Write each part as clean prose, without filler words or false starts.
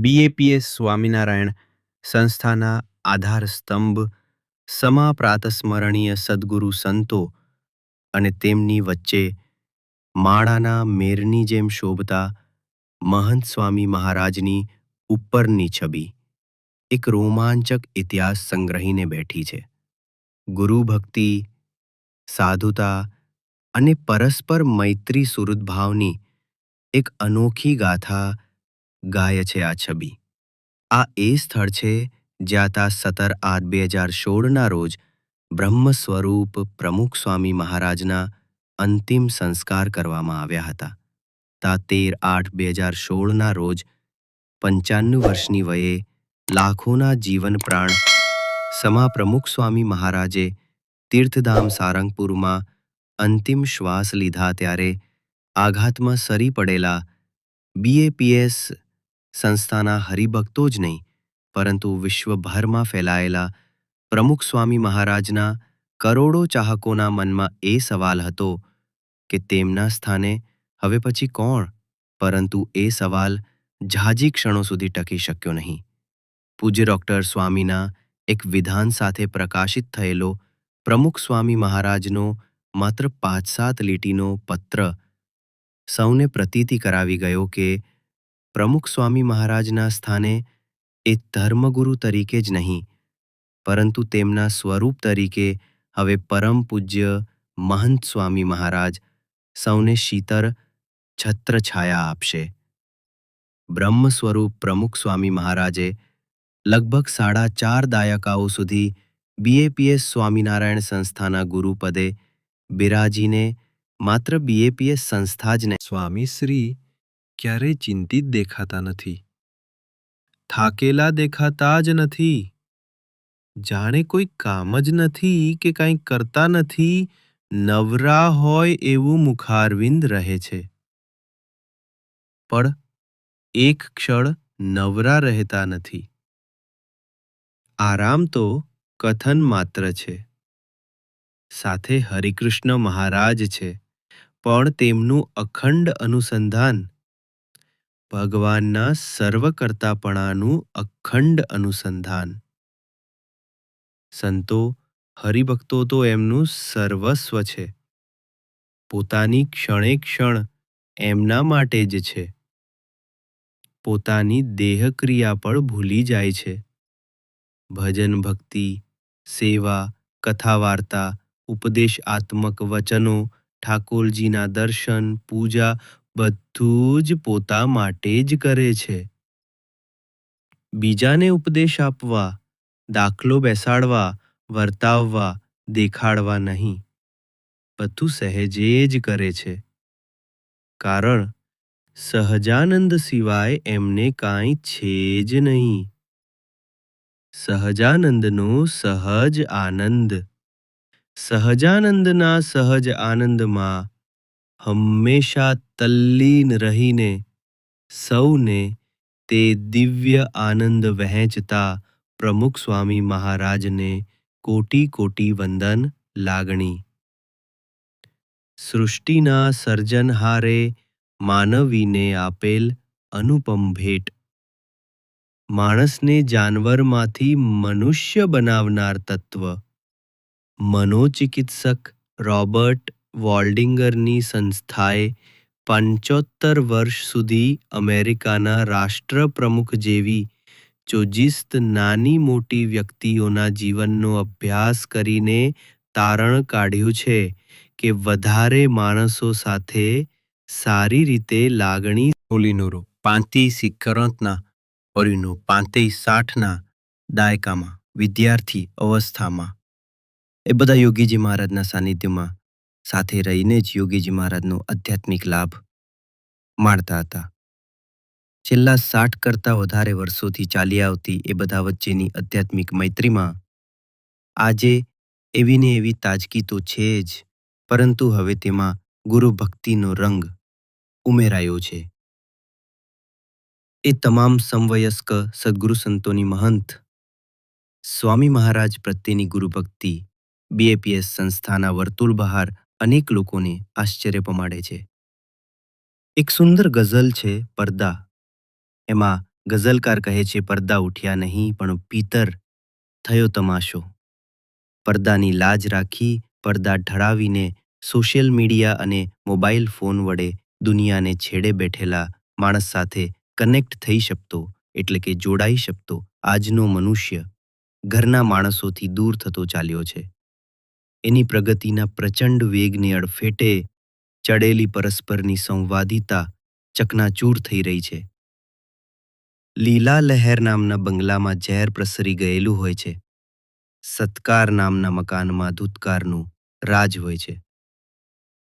BAPS Swaminarayan સંસ્થાના આધારસ્તંભ સમા પ્રાતસ્મરણીય સદ્ગુરુ સંતો અને તેમની વચ્ચે માળાના મેરની જેમ શોભતા મહંત સ્વામી મહારાજની ઉપરની છબી એક રોમાંચક ઇતિહાસ સંગ્રહીને બેઠી છે. ગુરુ ભક્તિ, સાધુતા અને પરસ્પર મૈત્રી સુહૃદભાવની એક અનોખી ગાથા ગાય છે આ છબી. આ એ સ્થળ છે જ્યાં તા 17/8/2016ના રોજ બ્રહ્મ સ્વરૂપ પ્રમુખ સ્વામી મહારાજના અંતિમ સંસ્કાર કરવામાં આવ્યા હતા. તા 13/8/2016ના રોજ 95 વર્ષની વયે લાખોના જીવન પ્રાણ સમા પ્રમુખ સ્વામી મહારાજે તીર્થધામ સારંગપુરમાં અંતિમ શ્વાસ લીધા ત્યારે આઘાતમાં સરી પડેલા બીએપીએસ સંસ્થાના હરિભક્તો જ નહીં પરંતુ વિશ્વભરમાં ફેલાયેલા પ્રમુખ સ્વામી મહારાજના કરોડો ચાહકોના મનમાં એ સવાલ હતો કે તેમના સ્થાને હવે પછી કોણ? પરંતુ એ સવાલ ઝાઝી ક્ષણો સુધી ટકી શક્યો નહીં. પૂજ્ય ડૉક્ટર સ્વામીના એક વિધાન સાથે પ્રકાશિત થયેલો પ્રમુખ સ્વામી મહારાજનો માત્ર 5-7 લીટીનો પત્ર સૌને પ્રતીતિ કરાવી ગયો કે પ્રમુખ સ્વામી મહારાજના સ્થાને એ ધર્મગુરુ તરીકે જ નહીં પરંતુ તેમના સ્વરૂપ તરીકે હવે પરમ પૂજ્ય મહંત સ્વામી મહારાજ સૌને શીતળ છત્રછાયા આપશે. બ્રહ્મ સ્વરૂપ પ્રમુખ સ્વામી મહારાજે લગભગ 4.5 દાયકાઓ સુધી બીએપીએસ સ્વામિનારાયણ સંસ્થાના ગુરુપદે બિરાજીને માત્ર બીએપીએસ સંસ્થા જ નહીં, સ્વામીશ્રી ક્યારેય ચિંતિત દેખાતા નથી, થાકેલા દેખાતા જ નથી, જાણે કોઈ કામ જ નથી કે કંઈ કરતા નથી, નવરા હોય એવું મુખારવિંદ રહે છે. પણ એક ક્ષણ નવરા રહેતા નથી. આરામ તો કથન માત્ર છે. સાથે હરિકૃષ્ણ મહારાજ છે પણ તેમનું અખંડ અનુસંધાન, ભગવાનના સર્વકર્તાપણાનું અખંડ અનુસંધાન. સંતો હરિભક્તો તો એમનું સર્વસ્વ છે. પોતાની ક્ષણે ક્ષણ એમના માટે જ છે. પોતાની દેહક્રિયા પણ ભૂલી જાય છે. ભજન ભક્તિ, સેવા, કથા વાર્તા, ઉપદેશાત્મક વચનો, ઠાકોરજીના દર્શન, પૂજા બધું જ પોતા માટે જ કરે છે. બીજાને ઉપદેશ આપવા, દાખલો બેસાડવા, વર્તાવવા, દેખાડવા નહીં. બધું સહેજે જ કરે છે. કારણ સહજાનંદ સિવાય એમને કાંઈ છે જ નહીં. સહજાનંદનો સહજ આનંદ. સહજાનંદના સહજ આનંદમાં હંમેશા તલ્લીન રહીને સૌને તે દિવ્ય આનંદ વહેંચતા પ્રમુખ સ્વામી મહારાજને કોટી કોટી વંદન લાગણી. સૃષ્ટિના સર્જનહારે માનવીને આપેલ અનુપમ ભેટ. માણસને જાનવરમાંથી મનુષ્ય બનાવનાર તત્વ. મનોચિકિત્સક રોબર્ટ વોલ્ડિંગરની સંસ્થાએ 75 વર્ષ સુધી અમેરિકાના રાષ્ટ્રપ્રમુખ જેવી ચોજીસ્ત નાની મોટી વ્યક્તિઓના જીવનનો અભ્યાસ કરીને તારણ કાઢ્યું છે કે વધારે માણસો સાથે સારી રીતે લાગણી ઓલીનોરો 35 ઓરીનો 35-60ના દાયકામાં વિદ્યાર્થી અવસ્થામાં એ બધા યોગીજી મહારાજના સાનિધ્યમાં સાથે રહીને જ યોગીજી મહારાજનો આધ્યાત્મિક લાભ માણતા હતા. છેલ્લા 60 કરતાં વધારે વર્ષોથી ચાલી આવતી એ બધા વચ્ચેની આધ્યાત્મિક મૈત્રીમાં આજે એવી ને એવી તાજગી તો છે જ, પરંતુ હવે તેમાં ગુરુ ભક્તિનો રંગ ઉમેરાયો છે. એ તમામ સમવયસ્ક સદ્ગુરુ સંતોની મહંત સ્વામી મહારાજ પ્રત્યેની ગુરુભક્તિ બીએપીએસ સંસ્થાના વર્તુળ બહાર અનેક લોકોને આશ્ચર્ય પમાડે છે. એક સુંદર ગઝલ છે પરદા. એમાં ગઝલકાર કહે છે, પડદા ઉઠ્યા નહીં પણ પિતર થયો તમાશો. પડદાની લાજ રાખી પડદા ઢળાવીને સોશિયલ મીડિયા અને મોબાઈલ ફોન વડે દુનિયાને છેડે બેઠેલા માણસ સાથે કનેક્ટ થઈ શકતો, એટલે કે જોડાઈ શકતો આજનો મનુષ્ય ઘરના માણસોથી દૂર થતો ચાલ્યો છે. એની પ્રગતિના પ્રચંડ વેગને અડફેટે ચડેલી પરસ્પરની સંવાદિતા ચકનાચૂર થઈ રહી છે. લીલા લહેર નામના બંગલામાં ઝેર પ્રસરી ગયેલું હોય છે. સત્કાર નામના મકાનમાં ધૂતકારનું રાજ હોય છે.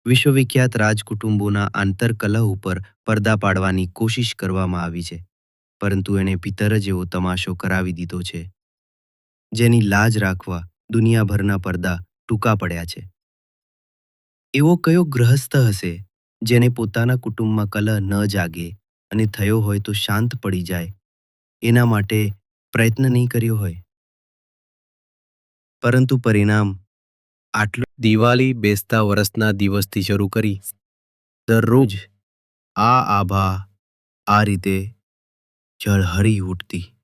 વિશ્વવિખ્યાત રાજકુટુંબોના આંતરકલહ ઉપર પડદા પાડવાની કોશિશ કરવામાં આવી છે, પરંતુ એણે પિતર જેવો તમાશો કરાવી દીધો છે, જેની લાજ રાખવા દુનિયાભરના પડદા ટૂંકા પડ્યા છે. એવો કયો ગ્રહસ્થ હશે જેને પોતાના કુટુંબમાં કલહ ન જાગે અને થયો હોય તો શાંત પડી જાય, એના માટે પ્રયત્ન નહીં કર્યો હોય? પરંતુ પરિણામ આટલું. દિવાળી બેસતા વરસના દિવસથી શરૂ કરી દરરોજ આ આભા આ રીતે ઝળહળી ઉઠતી.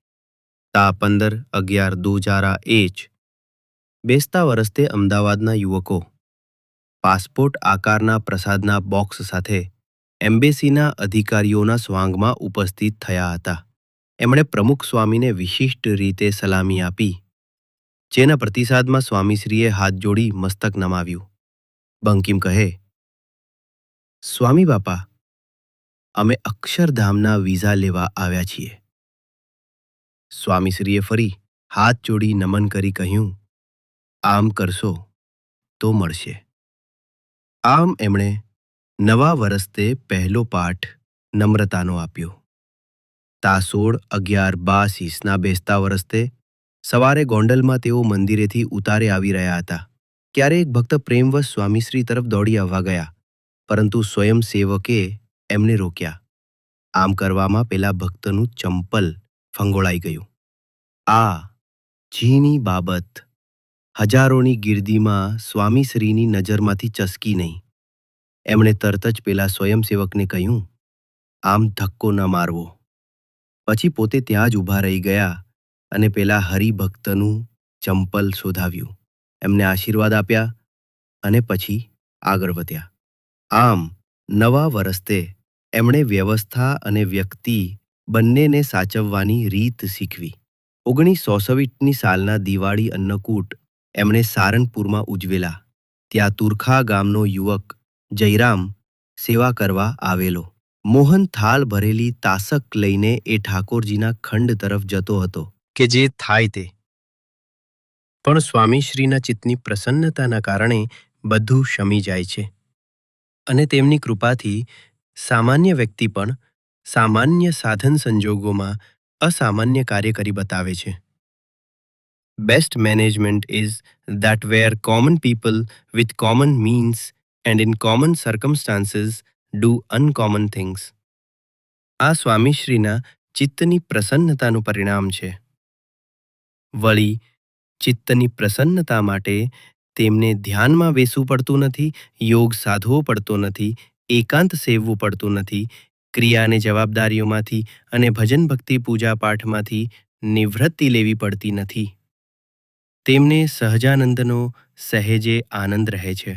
તા 15/11/2001 બેસતા વરસતે અમદાવાદના યુવકો પાસપોર્ટ આકારના પ્રસાદના બોક્સ સાથે એમ્બેસીના અધિકારીઓના સ્વાંગમાં ઉપસ્થિત થયા હતા. એમણે પ્રમુખ સ્વામીને વિશિષ્ટ રીતે સલામી આપી, જેના પ્રતિસાદમાં સ્વામીશ્રીએ હાથ જોડી મસ્તક નમાવ્યું. બંકિમ કહે, સ્વામી બાપા, અમે અક્ષરધામના વિઝા લેવા આવ્યા છીએ. સ્વામીશ્રીએ ફરી હાથ જોડી નમન કરી કહ્યું, આમ કરશો તો મળશે. આમ એમણે નવા વરસતે પહેલો પાઠ નમ્રતાનો આપ્યો. તા 16/11/82 બેસતા વરસતે સવારે ગોંડલમાં તેઓ મંદિરેથી ઉતારે આવી રહ્યા હતા. ક્યારે એક ભક્ત પ્રેમવશ સ્વામીશ્રી તરફ દોડી આવવા ગયા, પરંતુ સ્વયંસેવકે એમને રોક્યા. આમ કરવામાં પેલા ભક્તનું ચંપલ ફંગોળાઈ ગયું. આ ઝીણી બાબત હજારોની ગીર્દીમાં સ્વામીશ્રીની નજરમાંથી ચસકી નહીં. એમણે તરત જ પેલા સ્વયંસેવકને કહ્યું, આમ ધક્કો ન મારવો. પછી પોતે ત્યાં જ ઊભા રહી ગયા અને પેલા હરિભક્તનું ચંપલ શોધાવ્યું, એમને આશીર્વાદ આપ્યા અને પછી આગળ વધ્યા. આમ નવા વરસતે એમણે વ્યવસ્થા અને વ્યક્તિ બંનેને સાચવવાની રીત શીખવી. 1926ની સાલના દિવાળી અન્નકૂટ એમણે સારંગપુરમાં ઉજવેલા. ત્યાં તુરખા ગામનો યુવક જયરામ સેવા કરવા આવેલો. મોહન થાળ ભરેલી તાસક લઈને એ ઠાકોરજીના ખંડ તરફ જતો હતો કે જે થાય તે. પણ સ્વામીશ્રીના ચિત્તની પ્રસન્નતાના કારણે બધું શમી જાય છે અને તેમની કૃપાથી સામાન્ય વ્યક્તિ પણ સામાન્ય સાધન સંજોગોમાં અસામાન્ય કાર્ય કરી બતાવે છે. Best management is that where common people with common means and in common circumstances do uncommon things. આ સ્વામીશ્રીના ચિત્તની પ્રસન્નતાનું પરિણામ છે. વળી ચિત્તની પ્રસન્નતા માટે તેમને ધ્યાનમાં બેસવું પડતું નથી, યોગ સાધવો પડતો નથી, એકાંત સેવવું પડતું નથી, ક્રિયાને જવાબદારીઓમાંથી અને ભજન ભક્તિ પૂજા પાઠમાંથી નિવૃત્તિ લેવી પડતી નથી. તેમને સહજાનંદનો સહેજે આનંદ રહે છે.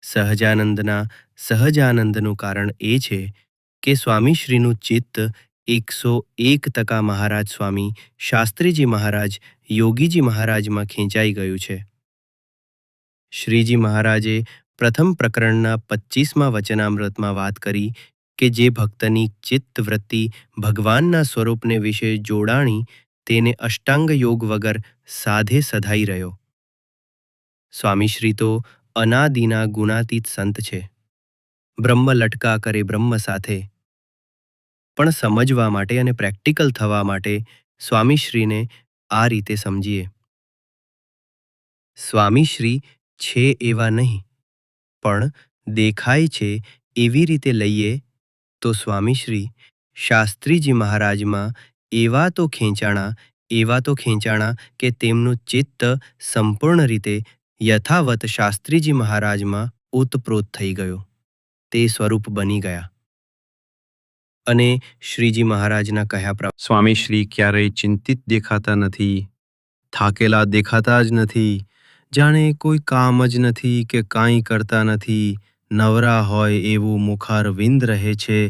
સહજાનંદના સહજાનંદનું કારણ એ છે કે સ્વામીશ્રીનું ચિત્ત 101% મહારાજ સ્વામી શાસ્ત્રીજી મહારાજ યોગીજી મહારાજમાં ખેંચાઈ ગયું છે. શ્રીજી મહારાજે પ્રથમ પ્રકરણના 25મા વચનામૃતમાં વાત કરી કે જે ભક્તની ચિત્તવૃત્તિ ભગવાનના સ્વરૂપને વિશે જોડાણી તેને અષ્ટાંગ યોગ વગર સાધે સધાઈ રહ્યો. સ્વામીશ્રી તો અનાદિના ગુણાતીત સંત છે. બ્રહ્મ લટકા કરે બ્રહ્મ સાથે. પણ સમજવા માટે અને પ્રેક્ટિકલ થવા માટે સ્વામીશ્રીને આ રીતે સમજીએ. સ્વામીશ્રી છે એવા નહીં, પણ દેખાય છે એવી રીતે લઈએ તો સ્વામીશ્રી શાસ્ત્રીજી મહારાજમાં એવા તો ખેંચાણા કે તેમનું ચિત્ત સંપૂર્ણ રીતે યથાવત શાસ્ત્રીજી મહારાજમાં ઓતપ્રોત થઈ ગયો. તે સ્વરૂપ બની ગયા. અને શ્રીજી મહારાજના કહ્યા પ્રમાણે સ્વામી શ્રી ક્યારેય ચિંતિત દેખાતા નથી, થાકેલા દેખાતા જ નથી, જાણે કોઈ કામ જ નથી કે કાંઈ કરતા નથી, નવરા હોય એવું મુખારવિંદ રહે છે,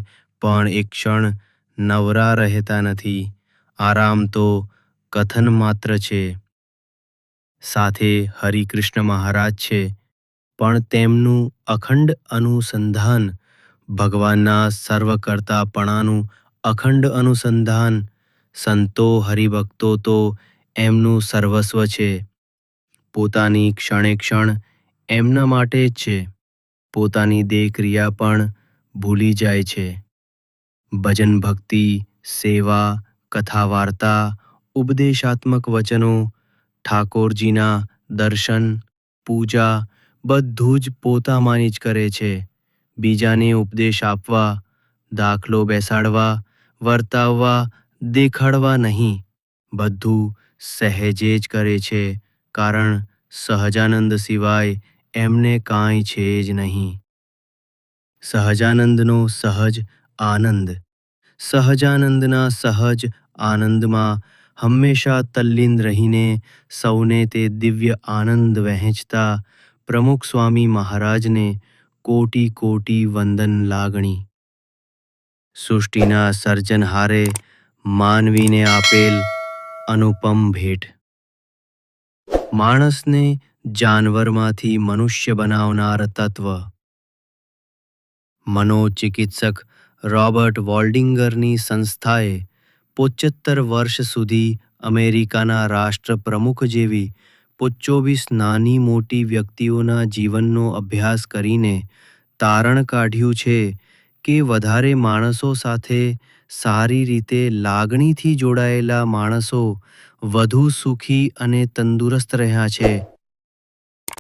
પણ એક ક્ષણ નવરા રહેતા નથી. આરામ તો કથન માત્ર છે. સાથે હરિકૃષ્ણ મહારાજ છે, પણ તેમનું અખંડ અનુસંધાન, ભગવાનના સર્વકર્તાપણાનું અખંડ અનુસંધાન, સંતો હરિભક્તો તો એમનું સર્વસ્વ છે. પોતાની ક્ષણે ક્ષણ એમના માટે જ છે. પોતાની દેહ ક્રિયા પણ ભૂલી જાય છે. ભજન ભક્તિ, સેવા, કથા વાર્તા, ઉપદેશાત્મક વચનો, ઠાકોરજીના દર્શન, પૂજા બધું જ પોતામાંની જ કરે છે. બીજાને ઉપદેશ આપવા, દાખલો બેસાડવા, વર્તાવવા, દેખાડવા નહીં, બધું સહેજે જ કરે છે, કારણ સહજાનંદ સિવાય એમને કાંઈ છે જ નહીં. સહજાનંદનો સહજ આનંદ, સહજાનંદના સહજ આનંદમાં હંમેશા તલ્લીન રહીને સૌને તે દિવ્ય આનંદ વહેંચતા પ્રમુખ સ્વામી મહારાજને કોટી કોટી વંદન લાગણી. સૃષ્ટિના સર્જનહારે માનવીને આપેલ અનુપમ ભેટ. માણસને જાનવરમાંથી મનુષ્ય બનાવનાર તત્વ. મનોચિકિત્સક રોબર્ટ વોલ્ડિંગરની સંસ્થાએ 75 વર્ષ સુધી અમેરિકાના રાષ્ટ્રપ્રમુખ જેવી 25 નાની મોટી વ્યક્તિઓના જીવનનો અભ્યાસ કરીને તારણ કાઢ્યું છે કે વધારે માણસો સાથે સારી રીતે લાગણીથી જોડાયેલા માણસો વધુ સુખી અને તંદુરસ્ત રહ્યા છે.